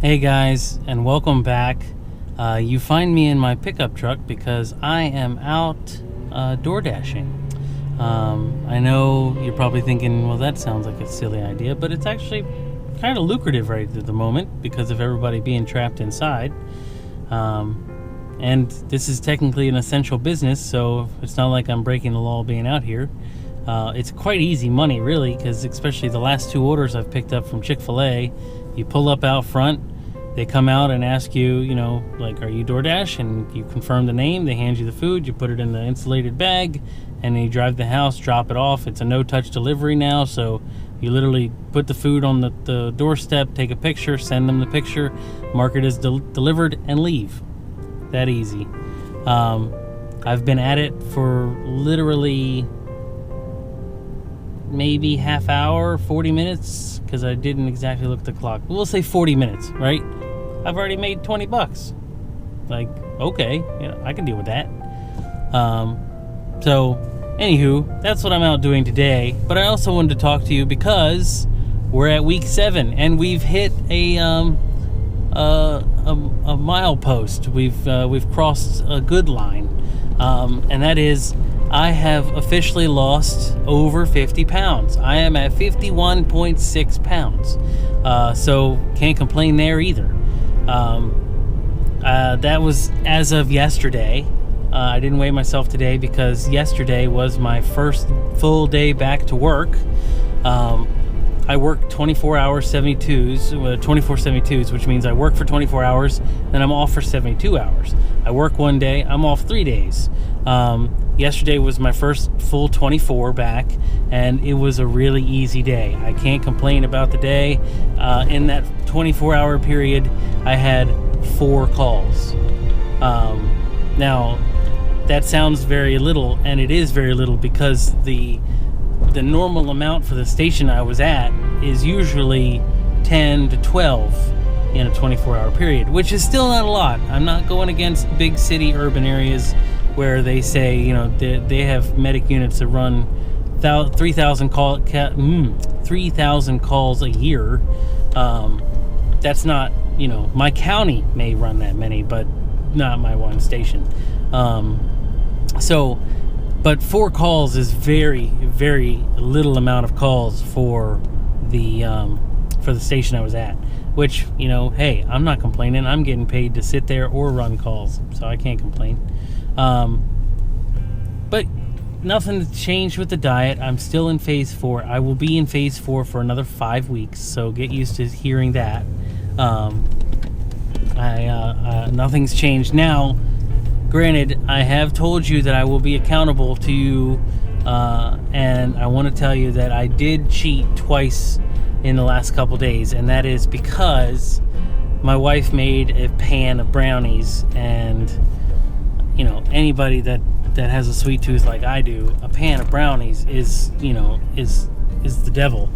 Hey guys, and welcome back. You find me in my pickup truck because I am out door dashing. I know you're probably thinking, well, that sounds like a silly idea, but it's actually kind of lucrative right at the moment because of everybody being trapped inside. And this is technically an essential business, so it's not like I'm breaking the law being out here. It's quite easy money, really, because especially the last 2 orders I've picked up from Chick-fil-A, you pull up out front, they come out and ask you, like, are you DoorDash? And you confirm the name, they hand you the food, you put it in the insulated bag, and then you drive to the house, drop it off. It's a no-touch delivery now, so you literally put the food on the doorstep, take a picture, send them the picture, mark it as delivered, and leave. That easy. I've been at it for literally maybe half hour, 40 minutes, because I didn't exactly look at the clock. We'll say 40 minutes, right? I've already made $20. Like, okay, I can deal with that. So, anywho, that's what I'm out doing today. But I also wanted to talk to you because we're at week 7 and we've hit a milepost. We've crossed a good line, and that is I have officially lost over 50 pounds. I am at 51.6 pounds. So can't complain there either. That was as of yesterday. I didn't weigh myself today because yesterday was my first full day back to work. I work 24 hours 72s, which means I work for 24 hours, then I'm off for 72 hours. I work one day, I'm off 3 days. Yesterday was my first full 24 back, and it was a really easy day. I can't complain about the day. In that 24-hour period, I had 4 calls. Now, that sounds very little, and it is very little because the normal amount for the station I was at is usually 10 to 12 in a 24-hour period, which is still not a lot. I'm not going against big city urban areas where they say, they have medic units that run 3,000 calls a year. That's not, my county may run that many, but not my one station. But 4 calls is very, very little amount of calls for the station I was at. Which, hey, I'm not complaining. I'm getting paid to sit there or run calls, so I can't complain. But nothing changed with the diet. I'm still in phase 4. I will be in phase 4 for another 5 weeks, so get used to hearing that. Nothing's changed now. Granted, I have told you that I will be accountable to you, and I want to tell you that I did cheat twice in the last couple days, and that is because my wife made a pan of brownies, and anybody that has a sweet tooth like I do, a pan of brownies is the devil.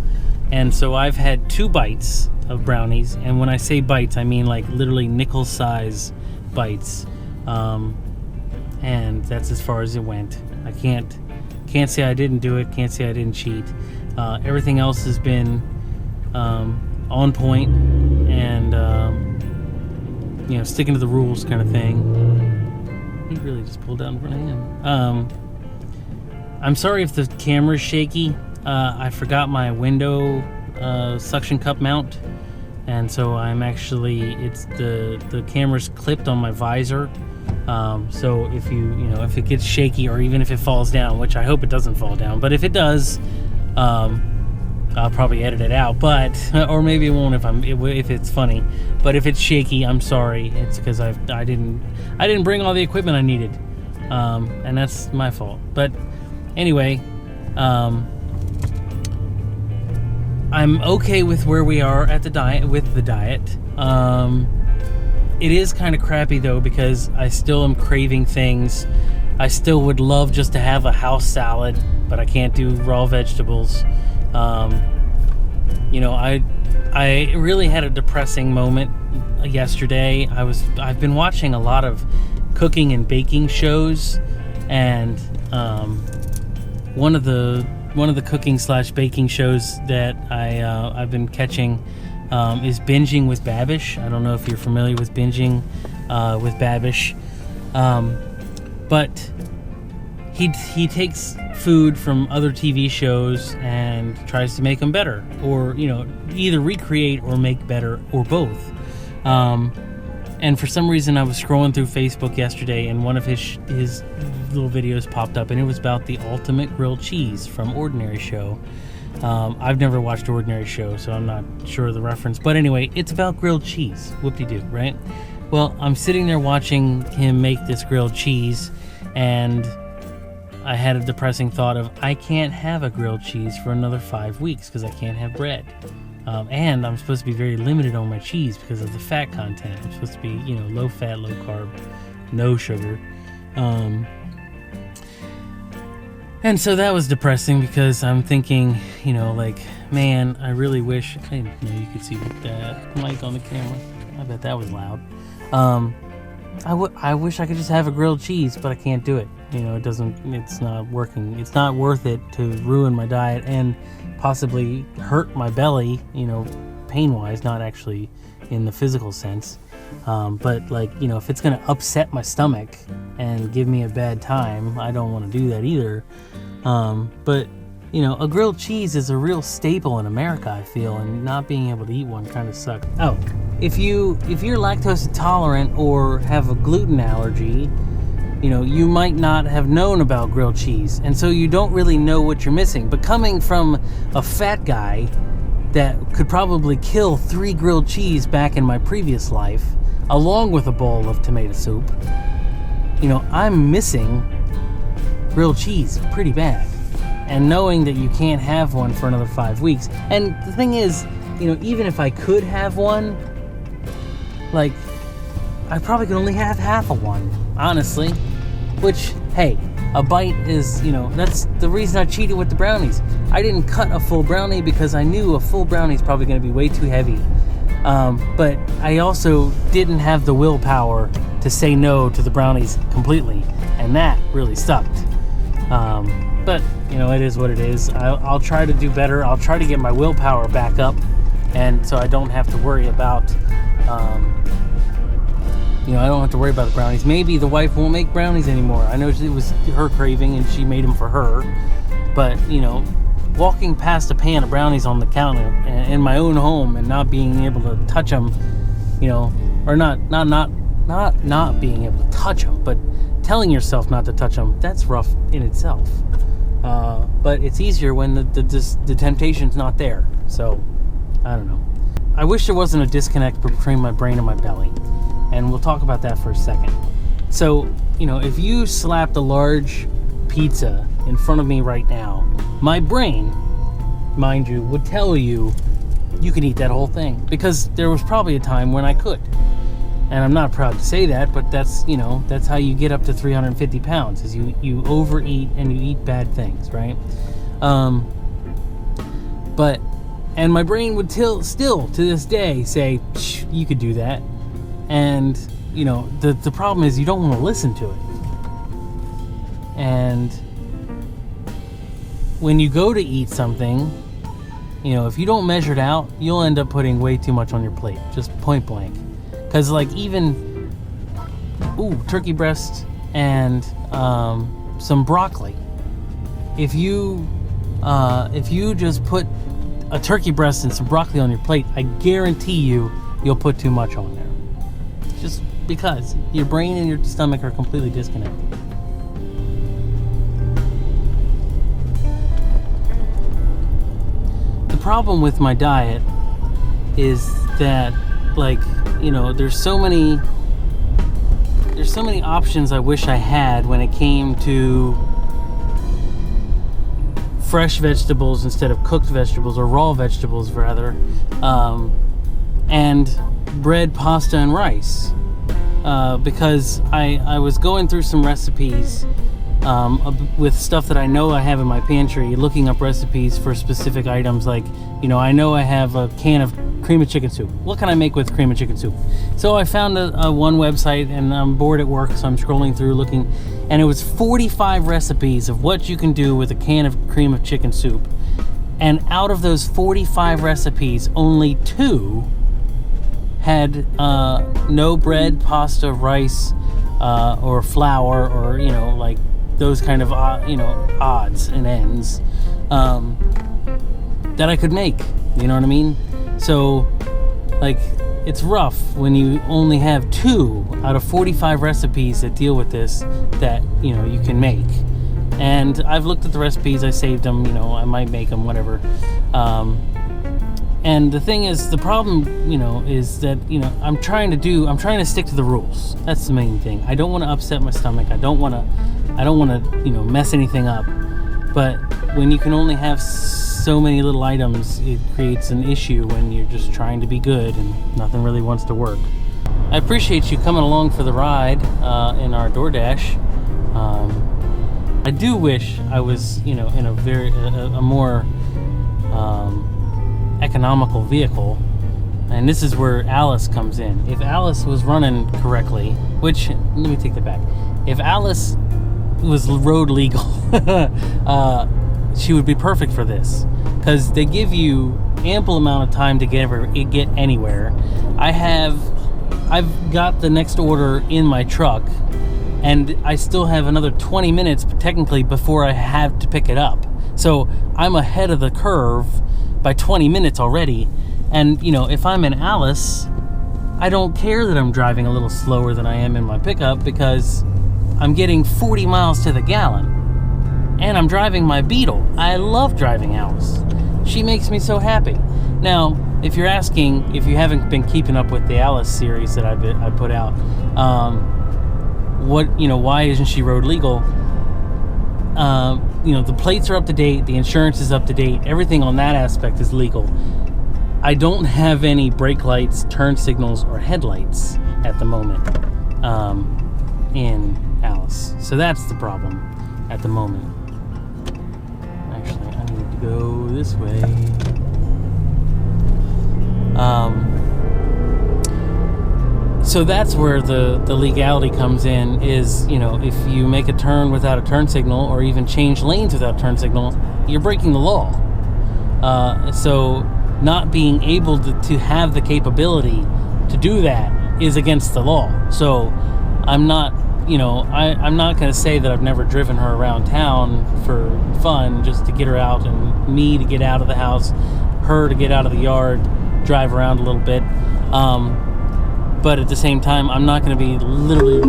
And so I've had 2 bites of brownies, and when I say bites, I mean like literally nickel size bites. And that's as far as it went. I can't say I didn't do it, can't say I didn't cheat. Everything else has been on point and sticking to the rules kind of thing. He really just pulled down in front of him. I'm sorry if the camera's shaky. I forgot my window suction cup mount, and so it's the camera's clipped on my visor. So if if it gets shaky or even if it falls down, which I hope it doesn't fall down, but if it does, I'll probably edit it out, or maybe it won't if it's funny. But if it's shaky, I'm sorry. It's because I didn't bring all the equipment I needed, and that's my fault. But anyway, I'm okay with where we are at the diet. It is kind of crappy though because I still am craving things. I still would love just to have a house salad, but I can't do raw vegetables. I really had a depressing moment yesterday. I've been watching a lot of cooking and baking shows, and one of the cooking / baking shows that I've been catching is binging with Babish. I don't know if you're familiar with binging with Babish, but he takes food from other TV shows and tries to make them better, or either recreate or make better, or both. And for some reason, I was scrolling through Facebook yesterday, and one of his little videos popped up, and it was about the ultimate grilled cheese from Ordinary Show. I've never watched Ordinary Show, so I'm not sure of the reference. But anyway, it's about grilled cheese. Whoop-de-doo, right? Well, I'm sitting there watching him make this grilled cheese, and I had a depressing thought of, I can't have a grilled cheese for another 5 weeks because I can't have bread. And I'm supposed to be very limited on my cheese because of the fat content. I'm supposed to be, low fat, low carb, no sugar. And so that was depressing because I'm thinking, man, I really wish... I didn't know you could see the mic on the camera. I bet that was loud. I wish I could just have a grilled cheese, but I can't do it. It's not working. It's not worth it to ruin my diet and possibly hurt my belly, pain-wise, not actually in the physical sense. But if it's going to upset my stomach and give me a bad time, I don't want to do that either. But a grilled cheese is a real staple in America, I feel, and not being able to eat one kind of sucks. Oh, if you're lactose intolerant or have a gluten allergy, you might not have known about grilled cheese, and so you don't really know what you're missing. But coming from a fat guy that could probably kill 3 grilled cheese back in my previous life, along with a bowl of tomato soup, I'm missing grilled cheese pretty bad. And knowing that you can't have one for another 5 weeks. And the thing is, even if I could have one, I probably could only have half of one, honestly. Which, hey, a bite is, that's the reason I cheated with the brownies. I didn't cut a full brownie because I knew a full brownie is probably going to be way too heavy. But I also didn't have the willpower to say no to the brownies completely. And that really sucked. But, it is what it is. I'll try to do better. I'll try to get my willpower back up. And so I don't have to worry about... I don't have to worry about the brownies. Maybe the wife won't make brownies anymore. I know it was her craving and she made them for her. But, walking past a pan of brownies on the counter in my own home and not being able to touch them, or not being able to touch them, but telling yourself not to touch them, that's rough in itself. But it's easier when the temptation's not there. So, I don't know. I wish there wasn't a disconnect between my brain and my belly. And we'll talk about that for a second. So, if you slapped a large pizza in front of me right now, my brain, mind you, would tell you can eat that whole thing. Because there was probably a time when I could. And I'm not proud to say that, but that's how you get up to 350 pounds, is you overeat and you eat bad things, right? And my brain would still, to this day, say, you could do that. And, the problem is you don't want to listen to it. And when you go to eat something, if you don't measure it out, you'll end up putting way too much on your plate, just point blank. Because, turkey breast and some broccoli. If you just put a turkey breast and some broccoli on your plate, I guarantee you'll put too much on there. Just because your brain and your stomach are completely disconnected. The problem with my diet is that, there's so many options I wish I had when it came to fresh vegetables instead of cooked vegetables, or raw vegetables rather, and bread, pasta, and rice, because I was going through some recipes with stuff that I know I have in my pantry, looking up recipes for specific items. I know I have a can of cream of chicken soup. What can I make with cream of chicken soup? So I found one website, and I'm bored at work, so I'm scrolling through looking, and it was 45 recipes of what you can do with a can of cream of chicken soup. And out of those 45 recipes, only 2 had no bread, pasta, rice, or flour, or, like those kind of, odds and ends that I could make. You know what I mean? So, like, it's rough when you only have 2 out of 45 recipes that deal with this that, you can make. And I've looked at the recipes, I saved them, I might make them, whatever. And the thing is, the problem, is that, I'm trying to stick to the rules. That's the main thing. I don't want to upset my stomach. I don't want to, mess anything up. But when you can only have so many little items, it creates an issue when you're just trying to be good and nothing really wants to work. I appreciate you coming along for the ride in our DoorDash. I do wish I was, in a more economical vehicle. And this is where Alice comes in. If Alice was running correctly, which, let me take that back. If Alice was road legal, she would be perfect for this. Because they give you ample amount of time to get anywhere. I've got the next order in my truck, and I still have another 20 minutes technically before I have to pick it up. So I'm ahead of the curve by 20 minutes already. And, if I'm in Alice, I don't care that I'm driving a little slower than I am in my pickup, because I'm getting 40 miles to the gallon. And I'm driving my Beetle. I love driving Alice. She makes me so happy. Now, if you're asking, if you haven't been keeping up with the Alice series that I put out, why isn't she road legal? The plates are up to date, the insurance is up to date, everything on that aspect is legal. I don't have any brake lights, turn signals, or headlights at the moment in Alice. So that's the problem at the moment. Actually, I need to go this way. So that's where the legality comes in, is, if you make a turn without a turn signal, or even change lanes without a turn signal, you're breaking the law. So not being able to have the capability to do that is against the law. So I'm not, I'm not going to say that I've never driven her around town for fun, just to get her out, and me to get out of the house, her to get out of the yard, drive around a little bit. But at the same time, I'm not going to be literally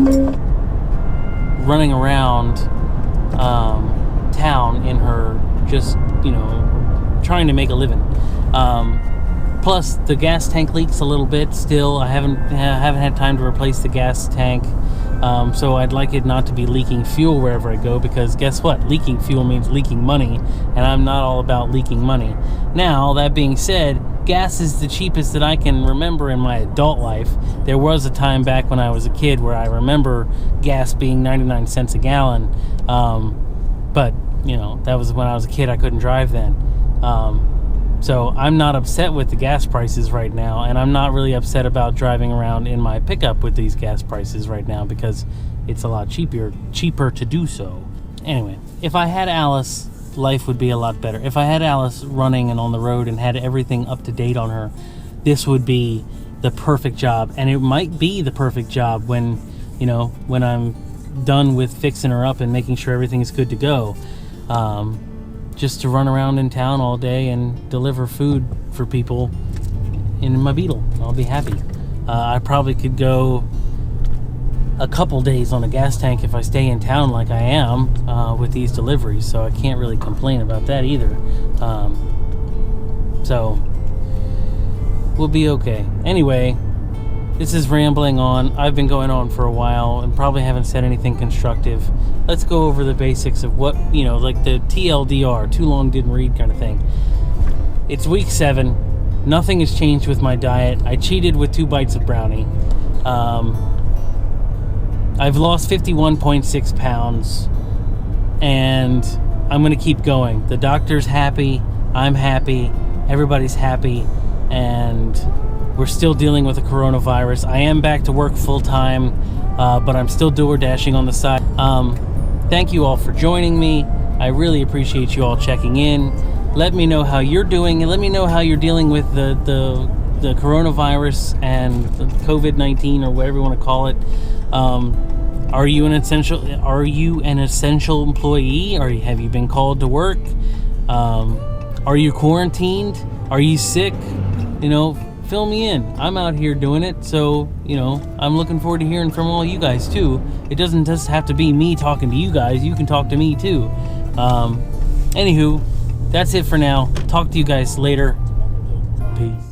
running around town in her, just, trying to make a living. Plus, the gas tank leaks a little bit still. I haven't had time to replace the gas tank. So I'd like it not to be leaking fuel wherever I go, because guess what? Leaking fuel means leaking money, and I'm not all about leaking money. Now, that being said, gas is the cheapest that I can remember in my adult life. There was a time back when I was a kid where I remember gas being 99 cents a gallon. But, that was when I was a kid. I couldn't drive then. So I'm not upset with the gas prices right now, and I'm not really upset about driving around in my pickup with these gas prices right now, because it's a lot cheaper to do so. Anyway, if I had Alice, life would be a lot better. If I had Alice running and on the road and had everything up to date on her, this would be the perfect job. And it might be the perfect job when I'm done with fixing her up and making sure everything is good to go. Just to run around in town all day and deliver food for people in my Beetle. I'll be happy. I probably could go a couple days on a gas tank if I stay in town like I am with these deliveries, so I can't really complain about that either. So we'll be okay. Anyway, this is rambling on. I've been going on for a while and probably haven't said anything constructive. Let's go over the basics of what, like the TLDR, too long didn't read kind of thing. It's week 7. Nothing has changed with my diet. I cheated with 2 bites of brownie. I've lost 51.6 pounds, and I'm going to keep going. The doctor's happy. I'm happy. Everybody's happy. And we're still dealing with the coronavirus. I am back to work full time, but I'm still DoorDashing on the side. Thank you all for joining me. I really appreciate you all checking in. Let me know how you're doing, and let me know how you're dealing with the coronavirus and the COVID-19 or whatever you want to call it. Are you an essential employee? Or have you been called to work? Are you quarantined? Are you sick? Fill me in. I'm out here doing it, so I'm looking forward to hearing from all you guys too. It doesn't just have to be me talking to you guys. You can talk to me too. Anywho, that's it for now. Talk to you guys later. Peace.